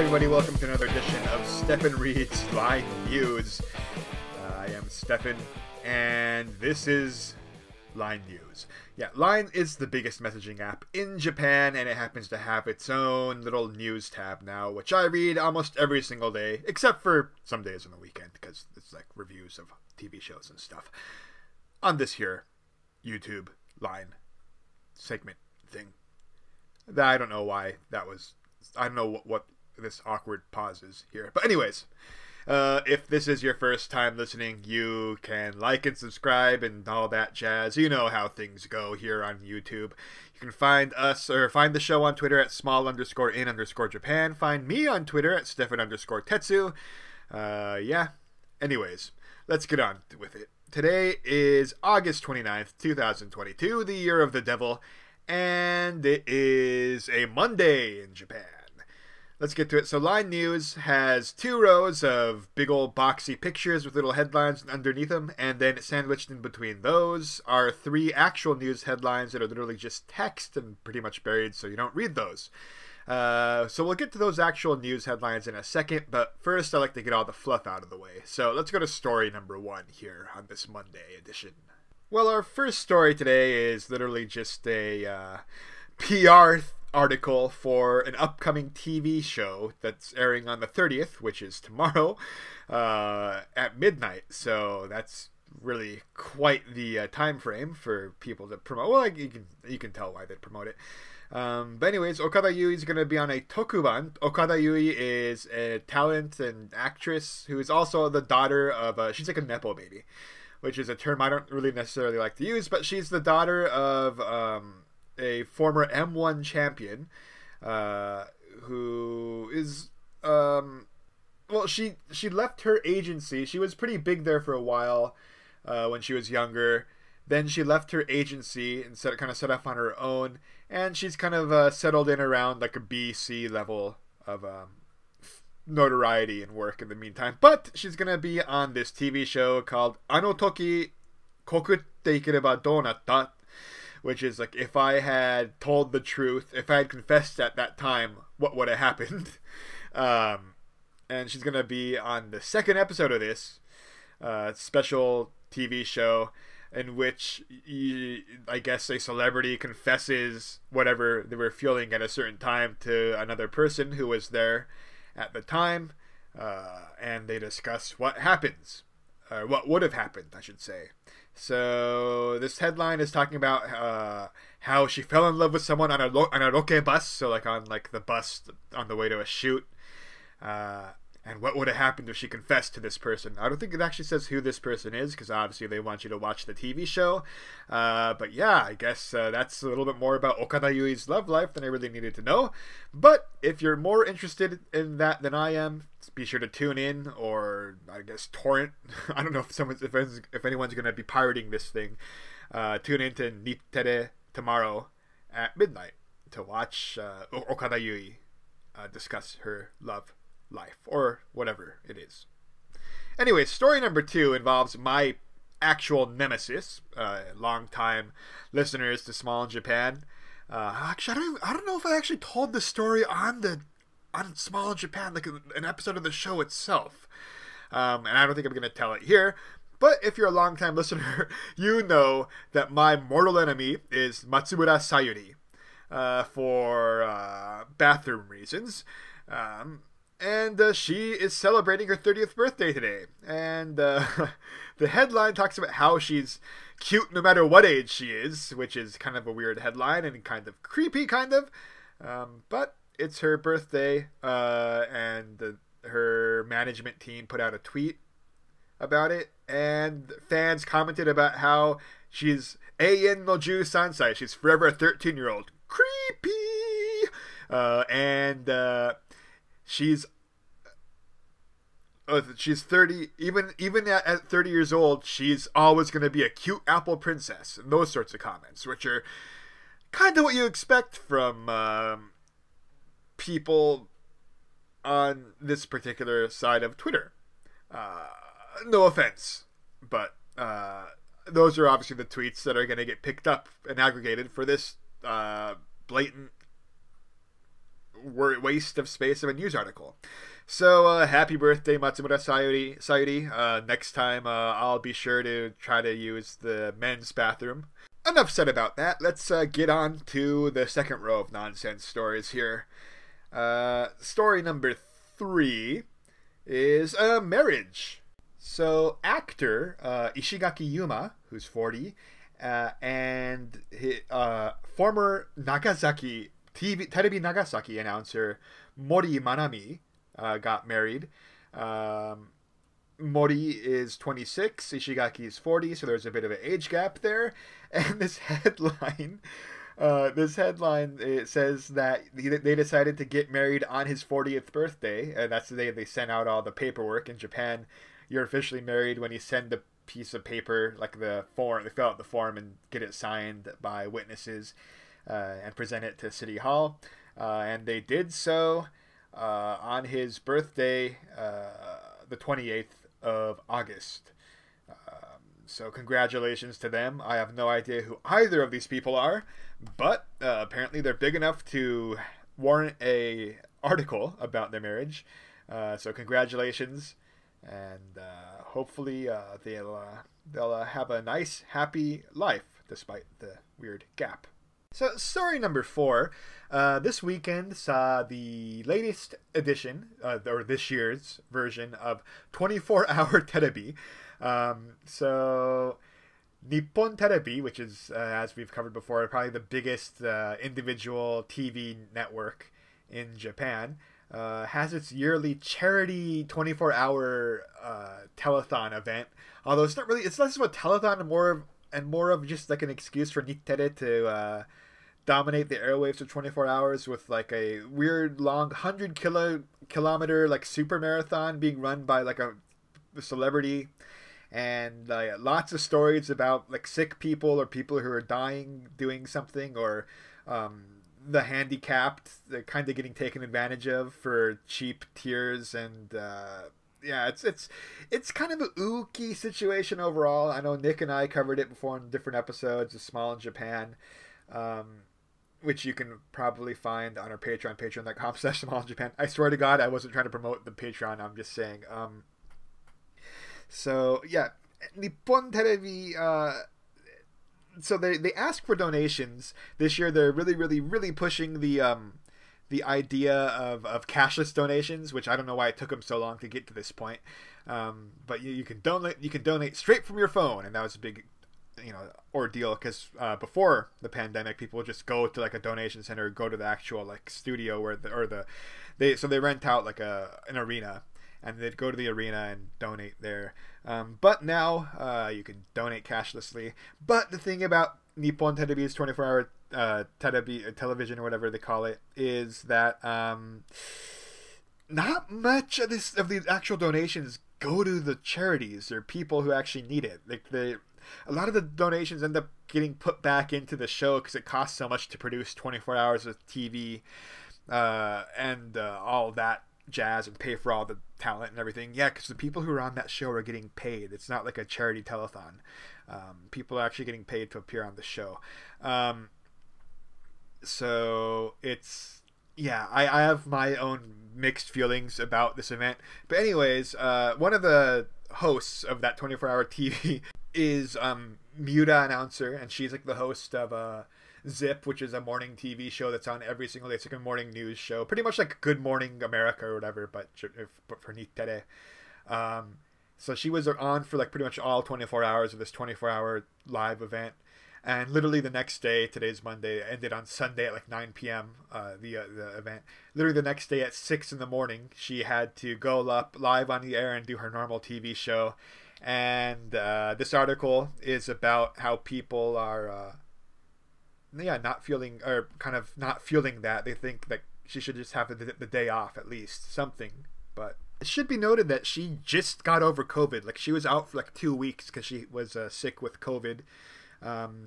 everybody, welcome to another edition of Stefan Reed's Line News. I am Stefan, and this is Line News. Yeah, Line is the biggest messaging app in Japan, and it happens to have its own little news tab now, which I read almost every single day, except for some days on the weekend, because it's like reviews of TV shows and stuff. On this here YouTube Line segment thing. I don't know why that was... I don't know what this awkward pause is here. But anyways, if this is your first time listening, you can like and subscribe and all that jazz. You know how things go here on YouTube. You can find us, or find the show on Twitter at small_in_Japan. Find me on Twitter at Stefan_Tetsu. Yeah. Anyways, let's get on with it. Today is August 29th, 2022, the year of the devil, and it is a Monday in Japan. Let's get to it. So Line News has two rows of big old boxy pictures with little headlines underneath them, and then sandwiched in between those are three actual news headlines that are literally just text and pretty much buried so you don't read those. So we'll get to those actual news headlines in a second, but first I like to get all the fluff out of the way. So let's go to story number one here on this Monday edition. Well, our first story today is literally just a PR article for an upcoming TV show that's airing on the 30th, which is tomorrow, at midnight. So that's really quite the time frame for people to promote. Well, you can tell why they promote it. But anyways, Okada Yui is going to be on a tokuban. Okada Yui is a talent and actress who is also the daughter of she's like a nepo baby, which is a term I don't really necessarily like to use, but she's the daughter of a former M1 champion who is well, she left her agency. She was pretty big there for a while when she was younger. Then she left her agency and kind of set off on her own, and she's kind of settled in around like a B/C level of notoriety and work in the meantime. But she's gonna be on this TV show called Ano Toki Kokutte Ikereba Donatta, which is like, if I had told the truth, if I had confessed at that time, what would have happened? And she's gonna be on the second episode of this special TV show, in which I guess a celebrity confesses whatever they were feeling at a certain time to another person who was there at the time, and they discuss what happens, or what would have happened, I should say. So this headline is talking about how she fell in love with someone on a roke bus, so like on like the bus on the way to a shoot, and what would have happened if she confessed to this person. I don't think it actually says who this person is, because obviously they want you to watch the TV show. But yeah, I guess that's a little bit more about Okada Yui's love life than I really needed to know. But if you're more interested in that than I am, be sure to tune in, or I guess torrent. I don't know if anyone's going to be pirating this thing. Tune in to Nittere tomorrow at midnight to watch Okada Yui discuss her love life, or whatever it is. Anyway, story number two involves my actual nemesis, long-time listeners to Small in Japan. Actually, I don't know if I actually told the story on Small in Japan, like an episode of the show itself, and I don't think I'm going to tell it here. But if you're a long-time listener, you know that my mortal enemy is Matsumura Sayuri, for bathroom reasons. And she is celebrating her 30th birthday today. And the headline talks about how she's cute no matter what age she is, which is kind of a weird headline and kind of creepy, kind of. But it's her birthday, and her management team put out a tweet about it. And fans commented about how she's Eien no Ju Sansai. She's forever a 13-year-old. Creepy! She's 30. Even at 30 years old, she's always going to be a cute apple princess, and those sorts of comments, which are kind of what you expect from people on this particular side of Twitter. No offense, but those are obviously the tweets that are going to get picked up and aggregated for this blatant waste of space of a news article. So happy birthday, Matsumura Sayuri. Next time I'll be sure to try to use the men's bathroom. Enough said about that. Let's get on to the second row of nonsense stories here. Story number 3 is a marriage. So actor Ishigaki Yuma, who's 40, and former Nagasaki Terebi Nagasaki announcer Mori Manami got married. Mori is 26, Ishigaki is 40, so there's a bit of an age gap there. And this headline, it says that they decided to get married on his 40th birthday, and that's the day they sent out all the paperwork. In Japan, you're officially married when you send the piece of paper, like the form, they fill out the form and get it signed by witnesses and present it to City Hall. And they did so on his birthday, the 28th of August. So congratulations to them. I have no idea who either of these people are, but apparently they're big enough to warrant a article about their marriage. So congratulations, and hopefully they'll have a nice, happy life despite the weird gap. So story number 4, this weekend saw the latest edition, or this year's version of 24-hour Terebi. So Nippon Terebi, which is, as we've covered before, probably the biggest individual TV network in Japan, has its yearly charity 24-hour telethon event. Although it's not really, it's less of a telethon and more of just like an excuse for Nittere to dominate the airwaves for 24 hours with like a weird long 100-kilometer like super marathon being run by like a celebrity, and lots of stories about like sick people or people who are dying doing something, or the handicapped, they're kind of getting taken advantage of for cheap tiers, and yeah, it's kind of a ooky situation overall. I know Nick and I covered it before in different episodes of Small in Japan, which you can probably find on our Patreon, patreon.com/SmallInJapan. I swear to God, I wasn't trying to promote the Patreon. I'm just saying. So yeah, Nippon Terebi. So they ask for donations this year. They're really pushing the idea of cashless donations, which I don't know why it took them so long to get to this point. But you can donate straight from your phone, and that was a big ordeal, because before the pandemic, people would just go to like a donation center, go to the actual like studio where they rent out like an arena, and they'd go to the arena and donate there. But now you can donate cashlessly. But the thing about Nippon Terebi's 24-hour television, or whatever they call it, is that not much of the actual donations go to the charities or people who actually need it. Like a lot of the donations end up getting put back into the show because it costs so much to produce 24 hours of TV and all that jazz, and pay for all the talent and everything. Yeah, because the people who are on that show are getting paid. It's not like a charity telethon. People are actually getting paid to appear on the show. So it's, yeah, I have my own mixed feelings about this event. But anyways, one of the hosts of that 24-hour TV is Miura announcer, and she's like the host of Zip, which is a morning TV show that's on every single day. It's like a morning news show, pretty much like Good Morning America or whatever, but for Nittere. So she was on for like pretty much all 24 hours of this 24-hour live event, and literally the next day, today's Monday, it ended on Sunday at like 9 p.m. The event. Literally the next day at 6 in the morning, she had to go up live on the air and do her normal TV show. And this article is about how people are not feeling that. They think that she should just have the day off, at least something. But it should be noted that she just got over COVID. Like, she was out for like 2 weeks because she was sick with COVID.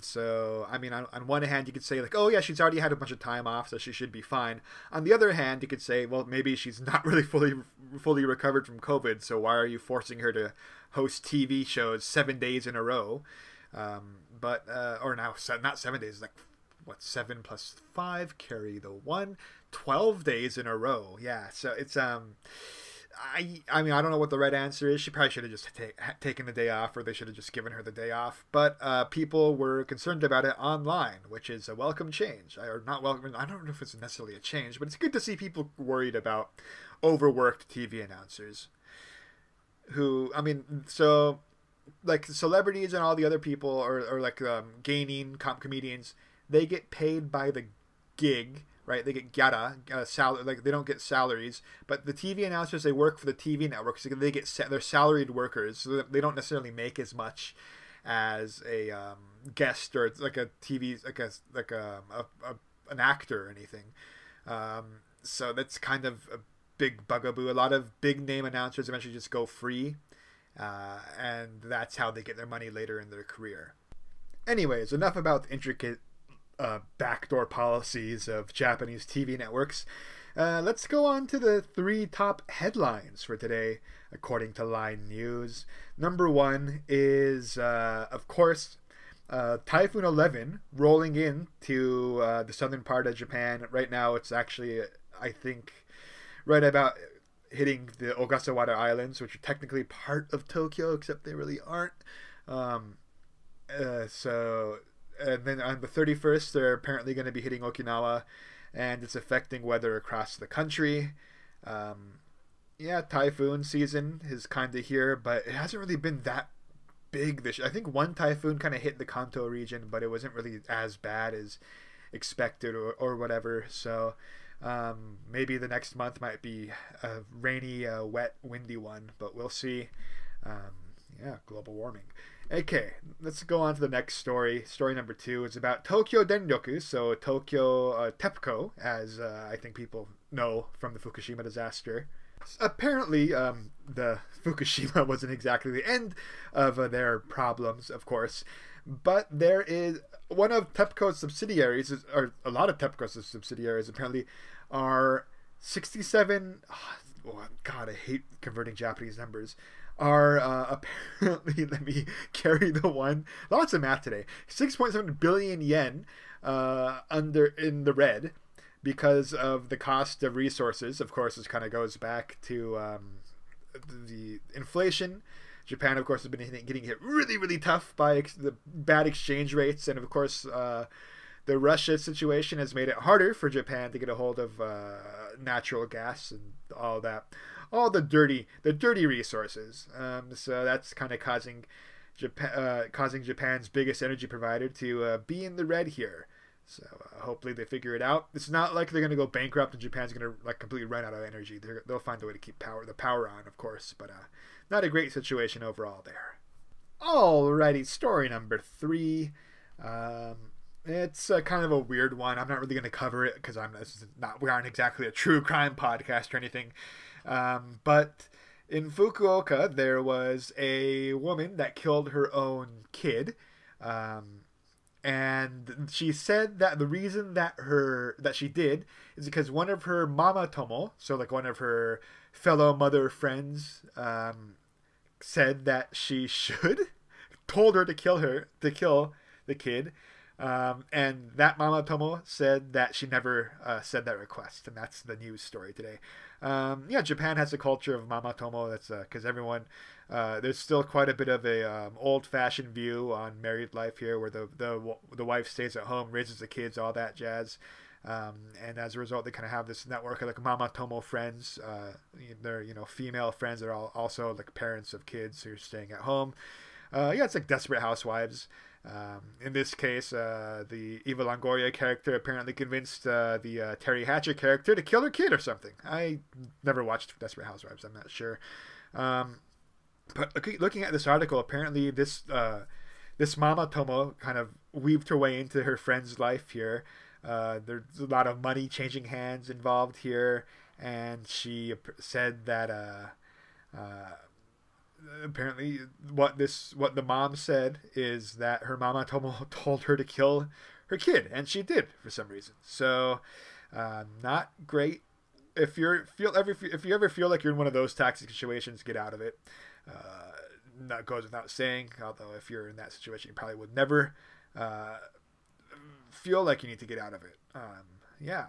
So I mean, on one hand you could say like, oh yeah, she's already had a bunch of time off, so she should be fine. On the other hand, you could say, well, maybe she's not really fully recovered from COVID, so why are you forcing her to host TV shows 7 days in a row? Or now not 7 days, like what, 7 plus 5, carry the 1, 12 days in a row. Yeah, so it's I mean, I don't know what the right answer is. She probably should have just taken the day off, or they should have just given her the day off. But people were concerned about it online, which is a welcome change. Or not welcome. I don't know if it's necessarily a change, but it's good to see people worried about overworked TV announcers. Who, I mean, so like celebrities and all the other people, or like gaining comedians, they get paid by the gig, right? They get salary, like they don't get salaries, but the TV announcers, they work for the TV networks. So they get they're salaried workers, so they don't necessarily make as much as a guest or like a TV, like an actor or anything. So that's kind of a big bugaboo. A lot of big name announcers eventually just go free, and that's how they get their money later in their career. Anyways, enough about the intricate backdoor policies of Japanese TV networks. Let's go on to the 3 top headlines for today, according to Line News. Number 1 is, of course, Typhoon 11 rolling into the southern part of Japan. Right now, it's actually, I think, right about hitting the Ogasawara Islands, which are technically part of Tokyo, except they really aren't. And then on the 31st, they're apparently going to be hitting Okinawa, and it's affecting weather across the country. Yeah, typhoon season is kind of here, but it hasn't really been that big this year. I think one typhoon kind of hit the Kanto region, but it wasn't really as bad as expected or whatever. So maybe the next month might be a rainy, wet, windy one, but we'll see. Yeah, global warming. Okay, let's go on to the next story. Story number 2 is about Tokyo Denryoku, so Tokyo TEPCO, as I think people know from the Fukushima disaster. Apparently, the Fukushima wasn't exactly the end of their problems, of course, but there is one of TEPCO's subsidiaries, or a lot of TEPCO's subsidiaries apparently, are 67. Oh, God, I hate converting Japanese numbers. Are apparently, let me carry the 1. Lots of math today. 6.7 billion yen in the red because of the cost of resources. Of course, this kind of goes back to the inflation. Japan, of course, has been getting hit really, really tough by the bad exchange rates, and of course, the Russia situation has made it harder for Japan to get a hold of natural gas and all that. All the dirty resources. So that's kind of causing Japan's biggest energy provider to be in the red here. So hopefully they figure it out. It's not like they're going to go bankrupt and Japan's going to like completely run out of energy. They'll find a way to keep the power on, of course, but not a great situation overall there. Alrighty, story number 3. It's kind of a weird one. I'm not really going to cover it because we aren't exactly a true crime podcast or anything. But in Fukuoka, there was a woman that killed her own kid. And she said that the reason that she did is because one of her MamaTomo, so like one of her fellow mother friends, said that she told her to kill the kid. And that MamaTomo said that she never said that request, and that's the news story today. Yeah, Japan has a culture of MamaTomo. That's because everyone, there's still quite a bit of a old-fashioned view on married life here, where the wife stays at home, raises the kids, all that jazz. And as a result, they kind of have this network of like MamaTomo friends. They're female friends that are also like parents of kids who are staying at home. Yeah, it's like Desperate Housewives. In this case, the Eva Longoria character apparently convinced the Terry Hatcher character to kill her kid or something. I never watched Desperate Housewives. I'm not sure. But looking at this article, apparently this MamaTomo kind of weaved her way into her friend's life here. There's a lot of money changing hands involved here, and she said that apparently what the mom said is that her MamaTomo told her to kill her kid, and she did for some reason. So not great. If you ever feel like you're in one of those toxic situations, get out of it. That goes without saying, although if you're in that situation, you probably would never feel like you need to get out of it. Yeah.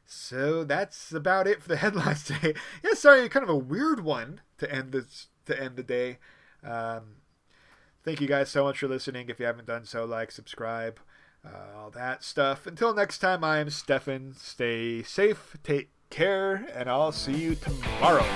So that's about it for the headlines today. Yeah, sorry, kind of a weird one to end the day. Thank you guys so much for listening. If you haven't done so, like, subscribe, all that stuff. Until next time, I am Stefan. Stay safe, take care, and I'll see you tomorrow.